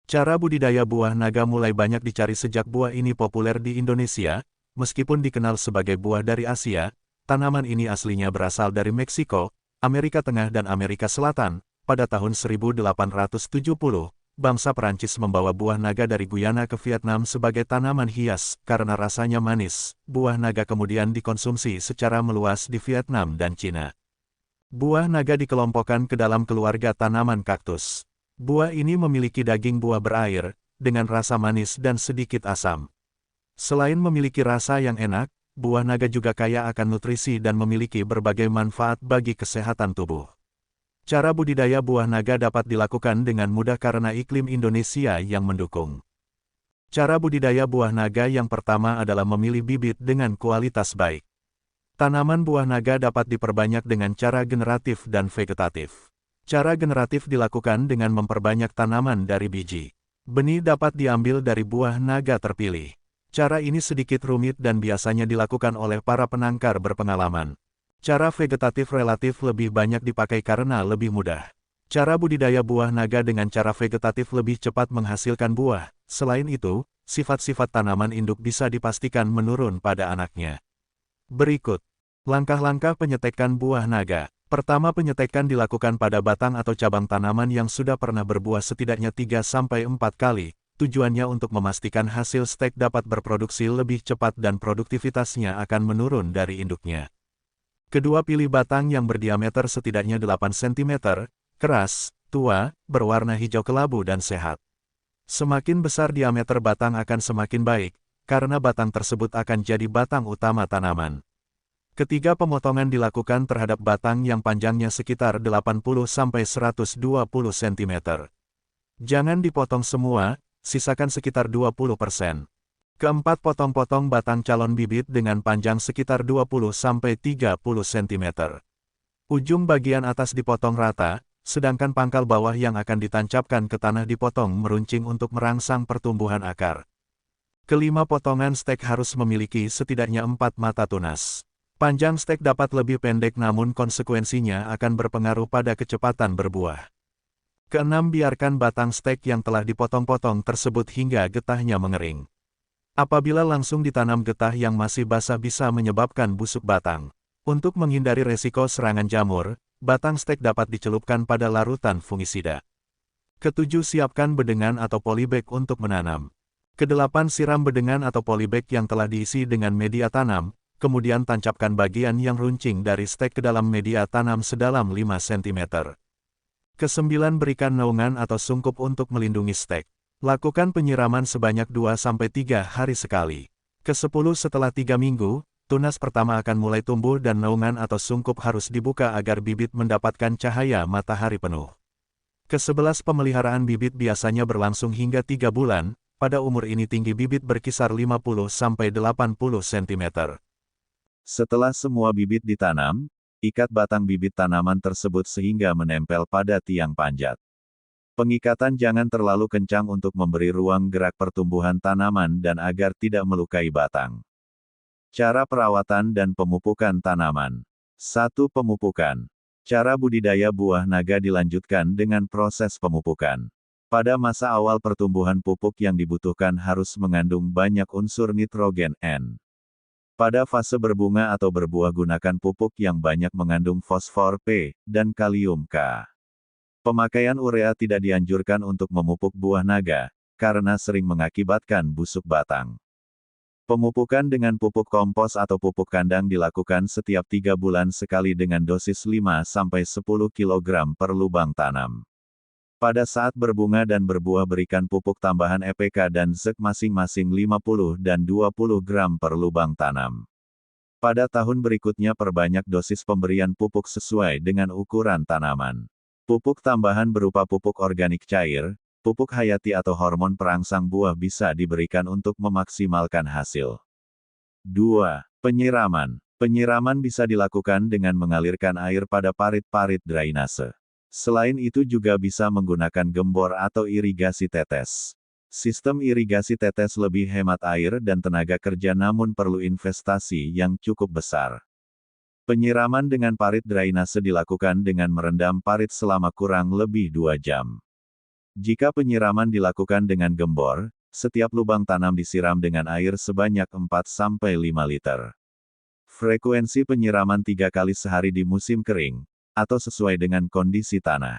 Cara budidaya buah naga mulai banyak dicari sejak buah ini populer di Indonesia, meskipun dikenal sebagai buah dari Asia, tanaman ini aslinya berasal dari Meksiko, Amerika Tengah dan Amerika Selatan. Pada tahun 1870, bangsa Perancis membawa buah naga dari Guyana ke Vietnam sebagai tanaman hias, karena rasanya manis. Buah naga kemudian dikonsumsi secara meluas di Vietnam dan Cina. Buah naga dikelompokkan ke dalam keluarga tanaman kaktus. Buah ini memiliki daging buah berair, dengan rasa manis dan sedikit asam. Selain memiliki rasa yang enak, buah naga juga kaya akan nutrisi dan memiliki berbagai manfaat bagi kesehatan tubuh. Cara budidaya buah naga dapat dilakukan dengan mudah karena iklim Indonesia yang mendukung. Cara budidaya buah naga yang pertama adalah memilih bibit dengan kualitas baik. Tanaman buah naga dapat diperbanyak dengan cara generatif dan vegetatif. Cara generatif dilakukan dengan memperbanyak tanaman dari biji. Benih dapat diambil dari buah naga terpilih. Cara ini sedikit rumit dan biasanya dilakukan oleh para penangkar berpengalaman. Cara vegetatif relatif lebih banyak dipakai karena lebih mudah. Cara budidaya buah naga dengan cara vegetatif lebih cepat menghasilkan buah. Selain itu, sifat-sifat tanaman induk bisa dipastikan menurun pada anaknya. Berikut langkah-langkah penyetekan buah naga. Pertama, penyetekan dilakukan pada batang atau cabang tanaman yang sudah pernah berbuah setidaknya 3-4 kali. Tujuannya untuk memastikan hasil stek dapat berproduksi lebih cepat dan produktivitasnya akan menurun dari induknya. Kedua, pilih batang yang berdiameter setidaknya 8 cm, keras, tua, berwarna hijau kelabu dan sehat. Semakin besar diameter batang akan semakin baik, karena batang tersebut akan jadi batang utama tanaman. Ketiga, pemotongan dilakukan terhadap batang yang panjangnya sekitar 80-120 cm. Jangan dipotong semua, sisakan sekitar 20%. Keempat, potong-potong batang calon bibit dengan panjang sekitar 20-30 cm. Ujung bagian atas dipotong rata, sedangkan pangkal bawah yang akan ditancapkan ke tanah dipotong meruncing untuk merangsang pertumbuhan akar. Kelima, potongan stek harus memiliki setidaknya 4 mata tunas. Panjang stek dapat lebih pendek namun konsekuensinya akan berpengaruh pada kecepatan berbuah. Keenam, biarkan batang stek yang telah dipotong-potong tersebut hingga getahnya mengering. Apabila langsung ditanam, getah yang masih basah bisa menyebabkan busuk batang. Untuk menghindari resiko serangan jamur, batang stek dapat dicelupkan pada larutan fungisida. Ketujuh, siapkan bedengan atau polybag untuk menanam. Kedelapan, siram bedengan atau polybag yang telah diisi dengan media tanam. Kemudian tancapkan bagian yang runcing dari stek ke dalam media tanam sedalam 5 cm. Kesembilan, berikan naungan atau sungkup untuk melindungi stek. Lakukan penyiraman sebanyak 2-3 hari sekali. Kesepuluh, setelah 3 minggu, tunas pertama akan mulai tumbuh dan naungan atau sungkup harus dibuka agar bibit mendapatkan cahaya matahari penuh. Kesebelas, pemeliharaan bibit biasanya berlangsung hingga 3 bulan, pada umur ini tinggi bibit berkisar 50-80 cm. Setelah semua bibit ditanam, ikat batang bibit tanaman tersebut sehingga menempel pada tiang panjat. Pengikatan jangan terlalu kencang untuk memberi ruang gerak pertumbuhan tanaman dan agar tidak melukai batang. Cara perawatan dan pemupukan tanaman. 1. Pemupukan. Cara budidaya buah naga dilanjutkan dengan proses pemupukan. Pada masa awal pertumbuhan, pupuk yang dibutuhkan harus mengandung banyak unsur nitrogen N. Pada fase berbunga atau berbuah, gunakan pupuk yang banyak mengandung fosfor P dan kalium K. Pemakaian urea tidak dianjurkan untuk memupuk buah naga, karena sering mengakibatkan busuk batang. Pemupukan dengan pupuk kompos atau pupuk kandang dilakukan setiap 3 bulan sekali dengan dosis 5-10 kg per lubang tanam. Pada saat berbunga dan berbuah, berikan pupuk tambahan EPK dan ZEK masing-masing 50 dan 20 gram per lubang tanam. Pada tahun berikutnya perbanyak dosis pemberian pupuk sesuai dengan ukuran tanaman. Pupuk tambahan berupa pupuk organik cair, pupuk hayati atau hormon perangsang buah bisa diberikan untuk memaksimalkan hasil. 2. Penyiraman. Penyiraman bisa dilakukan dengan mengalirkan air pada parit-parit drainase. Selain itu juga bisa menggunakan gembor atau irigasi tetes. Sistem irigasi tetes lebih hemat air dan tenaga kerja namun perlu investasi yang cukup besar. Penyiraman dengan parit drainase dilakukan dengan merendam parit selama kurang lebih 2 jam. Jika penyiraman dilakukan dengan gembor, setiap lubang tanam disiram dengan air sebanyak 4-5 liter. Frekuensi penyiraman 3 kali sehari di musim kering, atau sesuai dengan kondisi tanah.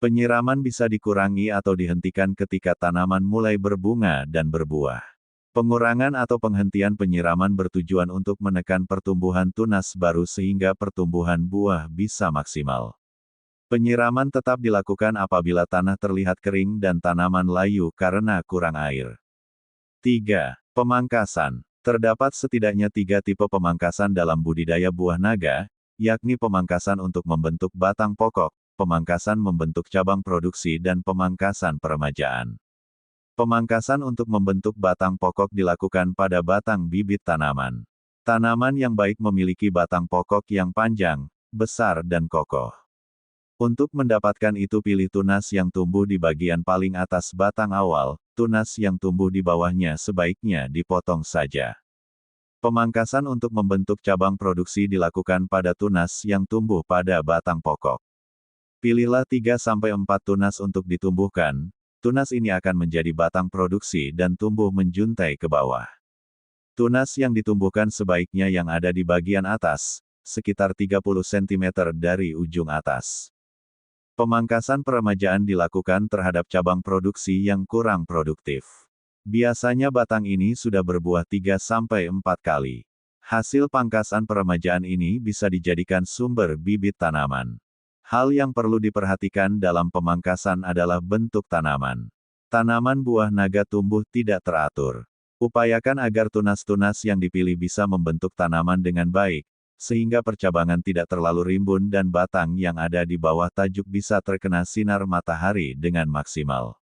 Penyiraman bisa dikurangi atau dihentikan ketika tanaman mulai berbunga dan berbuah. Pengurangan atau penghentian penyiraman bertujuan untuk menekan pertumbuhan tunas baru sehingga pertumbuhan buah bisa maksimal. Penyiraman tetap dilakukan apabila tanah terlihat kering dan tanaman layu karena kurang air. 3. Pemangkasan. Terdapat setidaknya 3 tipe pemangkasan dalam budidaya buah naga, yakni pemangkasan untuk membentuk batang pokok, pemangkasan membentuk cabang produksi dan pemangkasan peremajaan. Pemangkasan untuk membentuk batang pokok dilakukan pada batang bibit tanaman. Tanaman yang baik memiliki batang pokok yang panjang, besar dan kokoh. Untuk mendapatkan itu pilih tunas yang tumbuh di bagian paling atas batang awal, tunas yang tumbuh di bawahnya sebaiknya dipotong saja. Pemangkasan untuk membentuk cabang produksi dilakukan pada tunas yang tumbuh pada batang pokok. Pilihlah 3-4 tunas untuk ditumbuhkan, tunas ini akan menjadi batang produksi dan tumbuh menjuntai ke bawah. Tunas yang ditumbuhkan sebaiknya yang ada di bagian atas, sekitar 30 cm dari ujung atas. Pemangkasan peremajaan dilakukan terhadap cabang produksi yang kurang produktif. Biasanya batang ini sudah berbuah 3-4 kali. Hasil pangkasan peremajaan ini bisa dijadikan sumber bibit tanaman. Hal yang perlu diperhatikan dalam pemangkasan adalah bentuk tanaman. Tanaman buah naga tumbuh tidak teratur. Upayakan agar tunas-tunas yang dipilih bisa membentuk tanaman dengan baik, sehingga percabangan tidak terlalu rimbun dan batang yang ada di bawah tajuk bisa terkena sinar matahari dengan maksimal.